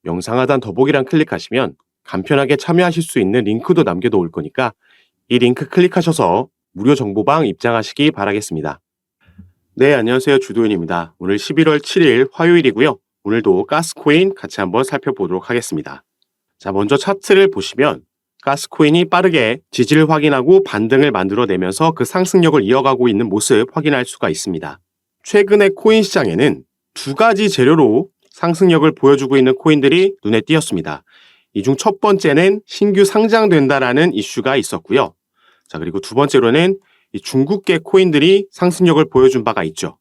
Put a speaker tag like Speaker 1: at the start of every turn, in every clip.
Speaker 1: 영상 하단 더보기란 클릭하시면 간편하게 참여하실 수 있는 링크도 남겨놓을 거니까 이 링크 클릭하셔서 무료 정보방 입장하시기 바라겠습니다. 네, 안녕하세요. 주도현입니다. 오늘 11월 7일 화요일이고요. 오늘도 가스코인 같이 한번 살펴보도록 하겠습니다. 자, 먼저 차트를 보시면 가스코인이 빠르게 지지를 확인하고 반등을 만들어내면서 그 상승력을 이어가고 있는 모습 확인할 수가 있습니다. 최근의 코인 시장에는 두 가지 재료로 상승력을 보여주고 있는 코인들이 눈에 띄었습니다. 이 중 첫 번째는 신규 상장된다라는 이슈가 있었고요. 자, 그리고 두 번째로는 이 중국계 코인들이 상승력을 보여준 바가 있죠.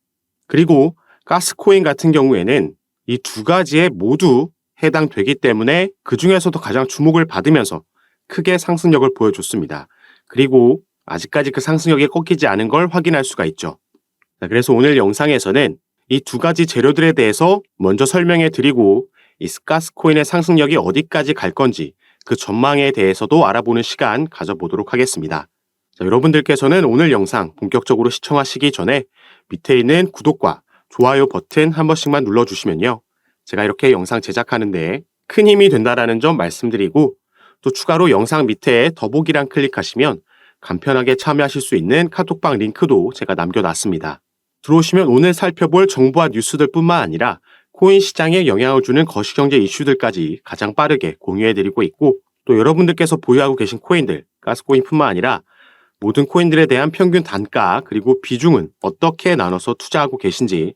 Speaker 1: 그리고 가스코인 같은 경우에는 이 두 가지에 모두 해당되기 때문에 그 중에서도 가장 주목을 받으면서 크게 상승력을 보여줬습니다. 그리고 아직까지 그 상승력이 꺾이지 않은 걸 확인할 수가 있죠. 자, 그래서 오늘 영상에서는 이 두 가지 재료들에 대해서 먼저 설명해 드리고 이 가스코인의 상승력이 어디까지 갈 건지 그 전망에 대해서도 알아보는 시간 가져보도록 하겠습니다. 자, 여러분들께서는 오늘 영상 본격적으로 시청하시기 전에 밑에 있는 구독과 좋아요 버튼 한 번씩만 눌러주시면요. 제가 이렇게 영상 제작하는데 큰 힘이 된다라는 점 말씀드리고 또 추가로 영상 밑에 더보기란 클릭하시면 간편하게 참여하실 수 있는 카톡방 링크도 제가 남겨놨습니다. 들어오시면 오늘 살펴볼 정보와 뉴스들 뿐만 아니라 코인 시장에 영향을 주는 거시경제 이슈들까지 가장 빠르게 공유해드리고 있고 또 여러분들께서 보유하고 계신 코인들, 가스코인뿐만 아니라 모든 코인들에 대한 평균 단가 그리고 비중은 어떻게 나눠서 투자하고 계신지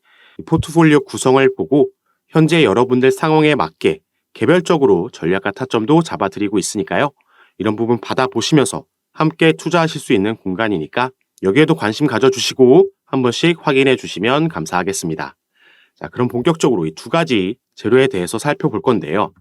Speaker 1: 포트폴리오 구성을 보고 현재 여러분들 상황에 맞게 개별적으로 전략과 타점도 잡아드리고 있으니까요. 이런 부분 받아보시면서 함께 투자하실 수 있는 공간이니까 여기에도 관심 가져주시고 한 번씩 확인해 주시면 감사하겠습니다. 자, 그럼 본격적으로 이 두 가지 재료에 대해서 살펴볼 건데요.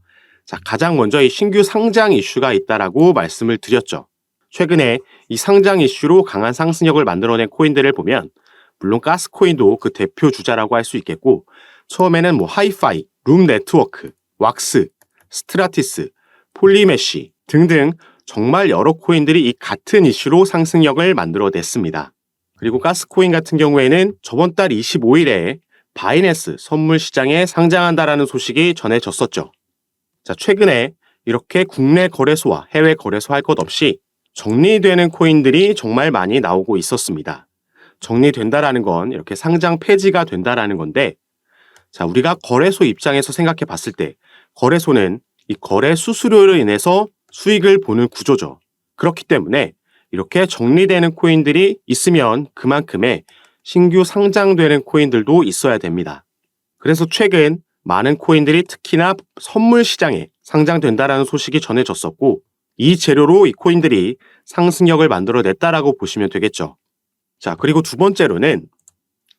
Speaker 1: 자, 가장 먼저 이 신규 상장 이슈가 있다라고 말씀을 드렸죠. 최근에 이 상장 이슈로 강한 상승력을 만들어낸 코인들을 보면 물론 가스코인도 그 대표 주자라고 할 수 있겠고 처음에는 하이파이, 룸네트워크, 왁스, 스트라티스, 폴리메쉬 등등 정말 여러 코인들이 이 같은 이슈로 상승력을 만들어냈습니다. 그리고 가스코인 같은 경우에는 저번 달 25일에 바이낸스 선물 시장에 상장한다라는 소식이 전해졌었죠. 자, 최근에 이렇게 국내 거래소와 해외 거래소 할 것 없이 정리되는 코인들이 정말 많이 나오고 있었습니다. 정리된다라는 건 이렇게 상장 폐지가 된다라는 건데 자, 우리가 거래소 입장에서 생각해 봤을 때 거래소는 이 거래 수수료로 인해서 수익을 보는 구조죠. 그렇기 때문에 이렇게 정리되는 코인들이 있으면 그만큼의 신규 상장되는 코인들도 있어야 됩니다. 그래서 최근 많은 코인들이 특히나 선물 시장에 상장된다라는 소식이 전해졌었고 이 재료로 이 코인들이 상승력을 만들어냈다라고 보시면 되겠죠. 자, 그리고 두 번째로는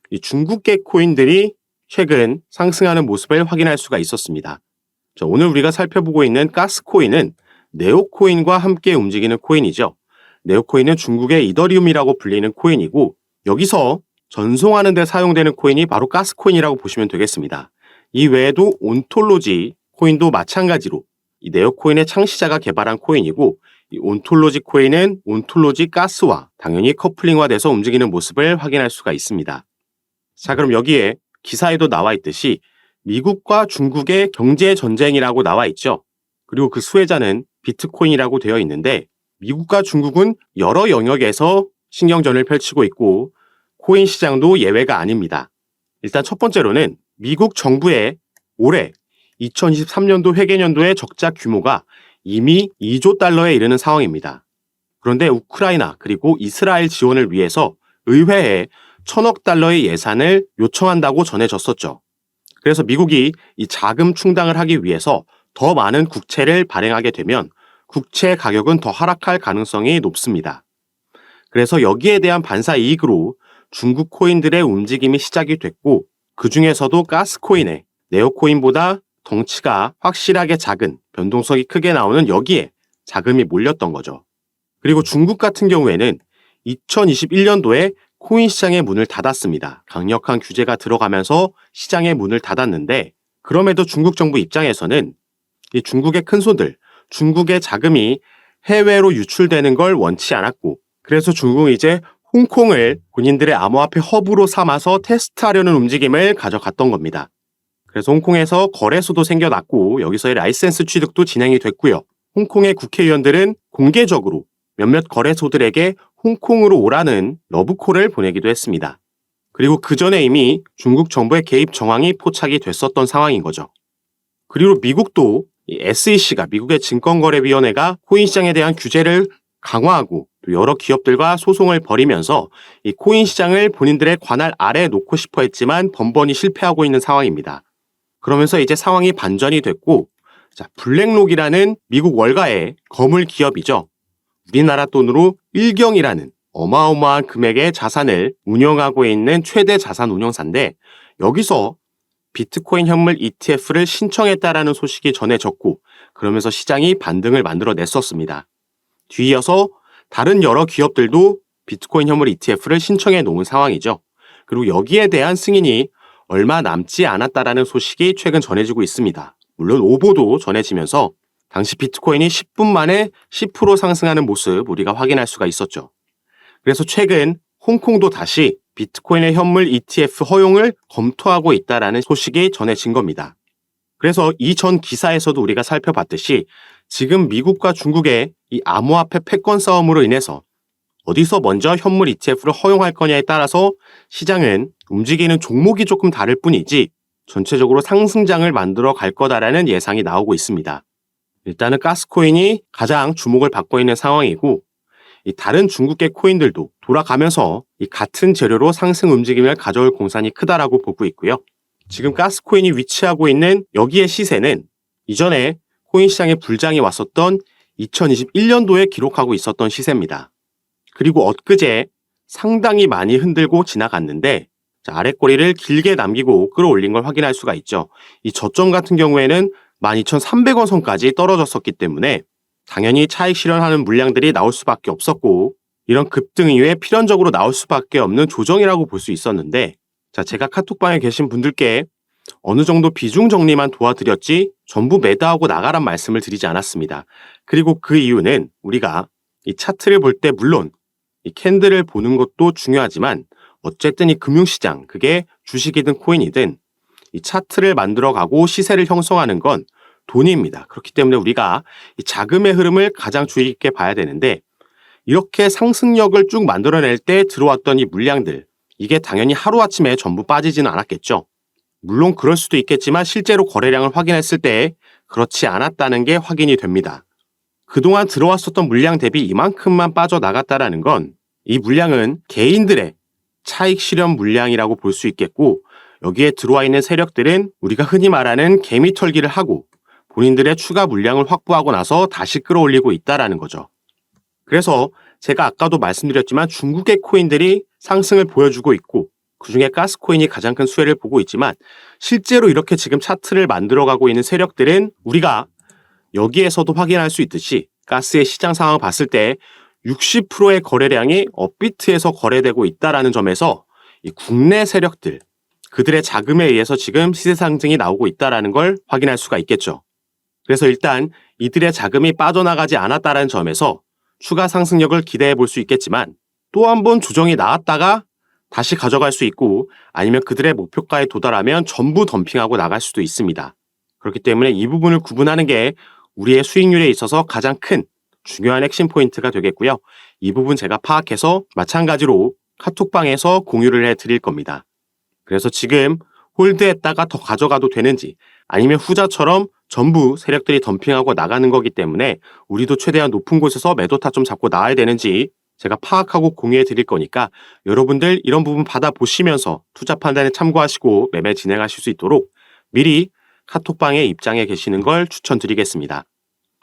Speaker 1: 이 중국계 코인들이 최근 상승하는 모습을 확인할 수가 있었습니다. 자, 오늘 우리가 살펴보고 있는 가스코인은 네오코인과 함께 움직이는 코인이죠. 네오코인은 중국의 이더리움이라고 불리는 코인이고 여기서 전송하는 데 사용되는 코인이 바로 가스코인이라고 보시면 되겠습니다. 이 외에도 온톨로지 코인도 마찬가지로 이 네오코인의 창시자가 개발한 코인이고 이 온톨로지 코인은 온톨로지 가스와 당연히 커플링화돼서 움직이는 모습을 확인할 수가 있습니다. 자, 그럼 여기에 기사에도 나와 있듯이 미국과 중국의 경제 전쟁이라고 나와 있죠. 그리고 그 수혜자는 비트코인이라고 되어 있는데 미국과 중국은 여러 영역에서 신경전을 펼치고 있고 코인 시장도 예외가 아닙니다. 일단 첫 번째로는 미국 정부의 올해 2023년도 회계년도의 적자 규모가 이미 2조 달러에 이르는 상황입니다. 그런데 우크라이나 그리고 이스라엘 지원을 위해서 의회에 1,000억 달러의 예산을 요청한다고 전해졌었죠. 그래서 미국이 이 자금 충당을 하기 위해서 더 많은 국채를 발행하게 되면 국채 가격은 더 하락할 가능성이 높습니다. 그래서 여기에 대한 반사 이익으로 중국 코인들의 움직임이 시작이 됐고 그 중에서도 가스코인의 네오코인보다 덩치가 확실하게 작은 변동성이 크게 나오는 여기에 자금이 몰렸던 거죠. 그리고 중국 같은 경우에는 2021년도에 코인 시장의 문을 닫았습니다. 강력한 규제가 들어가면서 시장의 문을 닫았는데 그럼에도 중국 정부 입장에서는 이 중국의 큰손들, 중국의 자금이 해외로 유출되는 걸 원치 않았고 그래서 중국은 이제 홍콩을 본인들의 암호화폐 허브로 삼아서 테스트하려는 움직임을 가져갔던 겁니다. 그래서 홍콩에서 거래소도 생겨났고 여기서의 라이센스 취득도 진행이 됐고요. 홍콩의 국회의원들은 공개적으로 몇몇 거래소들에게 홍콩으로 오라는 러브콜을 보내기도 했습니다. 그리고 그 전에 이미 중국 정부의 개입 정황이 포착이 됐었던 상황인 거죠. 그리고 미국도 이 SEC가 미국의 증권거래위원회가 코인 시장에 대한 규제를 강화하고 또 여러 기업들과 소송을 벌이면서 이 코인 시장을 본인들의 관할 아래에 놓고 싶어 했지만 번번이 실패하고 있는 상황입니다. 그러면서 이제 상황이 반전이 됐고, 자, 블랙록이라는 미국 월가의 거물 기업이죠. 우리나라 돈으로 1경이라는 어마어마한 금액의 자산을 운영하고 있는 최대 자산 운용사인데, 여기서 비트코인 현물 ETF를 신청했다라는 소식이 전해졌고, 그러면서 시장이 반등을 만들어냈었습니다. 뒤이어서 다른 여러 기업들도 비트코인 현물 ETF를 신청해 놓은 상황이죠. 그리고 여기에 대한 승인이 얼마 남지 않았다라는 소식이 최근 전해지고 있습니다. 물론 오보도 전해지면서 당시 비트코인이 10분 만에 10% 상승하는 모습 우리가 확인할 수가 있었죠. 그래서 최근 홍콩도 다시 비트코인의 현물 ETF 허용을 검토하고 있다라는 소식이 전해진 겁니다. 그래서 이전 기사에서도 우리가 살펴봤듯이 지금 미국과 중국의 이 암호화폐 패권 싸움으로 인해서 어디서 먼저 현물 ETF를 허용할 거냐에 따라서 시장은 움직이는 종목이 조금 다를 뿐이지 전체적으로 상승장을 만들어 갈 거다라는 예상이 나오고 있습니다. 일단은 가스코인이 가장 주목을 받고 있는 상황이고, 이 다른 중국계 코인들도 돌아가면서 이 같은 재료로 상승 움직임을 가져올 공산이 크다라고 보고 있고요. 지금 가스코인이 위치하고 있는 여기의 시세는 이전에 코인 시장에 불장이 왔었던 2021년도에 기록하고 있었던 시세입니다. 그리고 엊그제 상당히 많이 흔들고 지나갔는데, 자, 아랫꼬리를 길게 남기고 끌어올린 걸 확인할 수가 있죠. 이 저점 같은 경우에는 12,300원 선까지 떨어졌었기 때문에 당연히 차익 실현하는 물량들이 나올 수밖에 없었고, 이런 급등 이후에 필연적으로 나올 수밖에 없는 조정이라고 볼 수 있었는데, 자, 제가 카톡방에 계신 분들께 어느 정도 비중 정리만 도와드렸지 전부 매도하고 나가란 말씀을 드리지 않았습니다. 그리고 그 이유는 우리가 이 차트를 볼 때 물론 이 캔들을 보는 것도 중요하지만 어쨌든 이 금융시장, 그게 주식이든 코인이든 이 차트를 만들어가고 시세를 형성하는 건 돈입니다. 그렇기 때문에 우리가 이 자금의 흐름을 가장 주의 깊게 봐야 되는데, 이렇게 상승력을 쭉 만들어낼 때 들어왔던 이 물량들, 이게 당연히 하루아침에 전부 빠지지는 않았겠죠. 물론 그럴 수도 있겠지만 실제로 거래량을 확인했을 때 그렇지 않았다는 게 확인이 됩니다. 그동안 들어왔었던 물량 대비 이만큼만 빠져나갔다라는 건 이 물량은 개인들의 차익 실현 물량이라고 볼 수 있겠고, 여기에 들어와 있는 세력들은 우리가 흔히 말하는 개미털기를 하고 본인들의 추가 물량을 확보하고 나서 다시 끌어올리고 있다라는 거죠. 그래서 제가 아까도 말씀드렸지만 중국의 코인들이 상승을 보여주고 있고 그중에 가스코인이 가장 큰 수혜를 보고 있지만, 실제로 이렇게 지금 차트를 만들어가고 있는 세력들은 우리가 여기에서도 확인할 수 있듯이 가스의 시장 상황을 봤을 때 60%의 거래량이 업비트에서 거래되고 있다라는 점에서 이 국내 세력들, 그들의 자금에 의해서 지금 시세 상승이 나오고 있다라는 걸 확인할 수가 있겠죠. 그래서 일단 이들의 자금이 빠져나가지 않았다는 점에서 추가 상승력을 기대해 볼 수 있겠지만, 또 한 번 조정이 나왔다가 다시 가져갈 수 있고, 아니면 그들의 목표가에 도달하면 전부 덤핑하고 나갈 수도 있습니다. 그렇기 때문에 이 부분을 구분하는 게 우리의 수익률에 있어서 가장 큰 중요한 핵심 포인트가 되겠고요. 이 부분 제가 파악해서 마찬가지로 카톡방에서 공유를 해드릴 겁니다. 그래서 지금 홀드했다가 더 가져가도 되는지, 아니면 후자처럼 전부 세력들이 덤핑하고 나가는 거기 때문에 우리도 최대한 높은 곳에서 매도타 좀 잡고 나와야 되는지 제가 파악하고 공유해 드릴 거니까, 여러분들 이런 부분 받아보시면서 투자 판단에 참고하시고 매매 진행하실 수 있도록 미리 카톡방에 입장해 계시는 걸 추천드리겠습니다.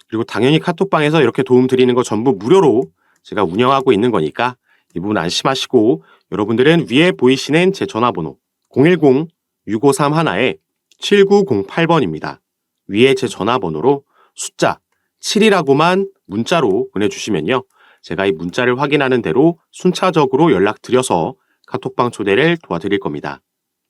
Speaker 1: 그리고 당연히 카톡방에서 이렇게 도움 드리는 거 전부 무료로 제가 운영하고 있는 거니까 이 부분 안심하시고, 여러분들은 위에 보이시는 제 전화번호 010-6531-7908번입니다. 위에 제 전화번호로 숫자 7이라고만 문자로 보내주시면요, 제가 이 문자를 확인하는 대로 순차적으로 연락드려서 카톡방 초대를 도와드릴 겁니다.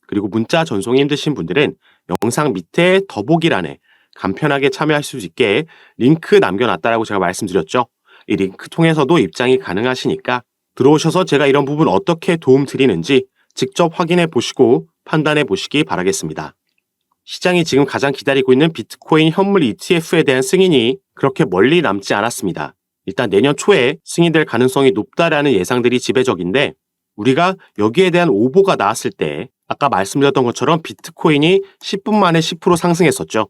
Speaker 1: 그리고 문자 전송이 힘드신 분들은 영상 밑에 더보기란에 간편하게 참여하실 수 있게 링크 남겨놨다라고 제가 말씀드렸죠. 이 링크 통해서도 입장이 가능하시니까 들어오셔서 제가 이런 부분 어떻게 도움 드리는지 직접 확인해 보시고 판단해 보시기 바라겠습니다. 시장이 지금 가장 기다리고 있는 비트코인 현물 ETF에 대한 승인이 그렇게 멀리 남지 않았습니다. 일단 내년 초에 승인될 가능성이 높다라는 예상들이 지배적인데 우리가 여기에 대한 오보가 나왔을 때 아까 말씀드렸던 것처럼 비트코인이 10분 만에 10% 상승했었죠.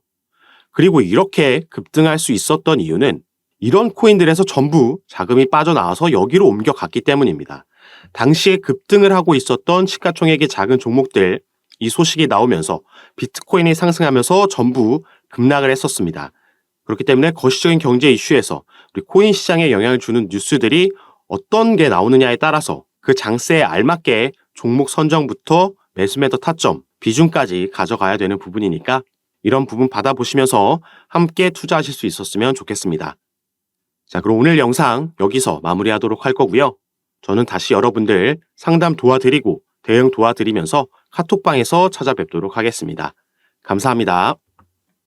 Speaker 1: 그리고 이렇게 급등할 수 있었던 이유는 이런 코인들에서 전부 자금이 빠져나와서 여기로 옮겨갔기 때문입니다. 당시에 급등을 하고 있었던 시가총액이 작은 종목들, 이 소식이 나오면서 비트코인이 상승하면서 전부 급락을 했었습니다. 그렇기 때문에 거시적인 경제 이슈에서 우리 코인 시장에 영향을 주는 뉴스들이 어떤 게 나오느냐에 따라서 그 장세에 알맞게 종목 선정부터 매수매도 타점, 비중까지 가져가야 되는 부분이니까 이런 부분 받아보시면서 함께 투자하실 수 있었으면 좋겠습니다. 자, 그럼 오늘 영상 여기서 마무리하도록 할 거고요. 저는 다시 여러분들 상담 도와드리고 대응 도와드리면서 카톡방에서 찾아뵙도록 하겠습니다. 감사합니다.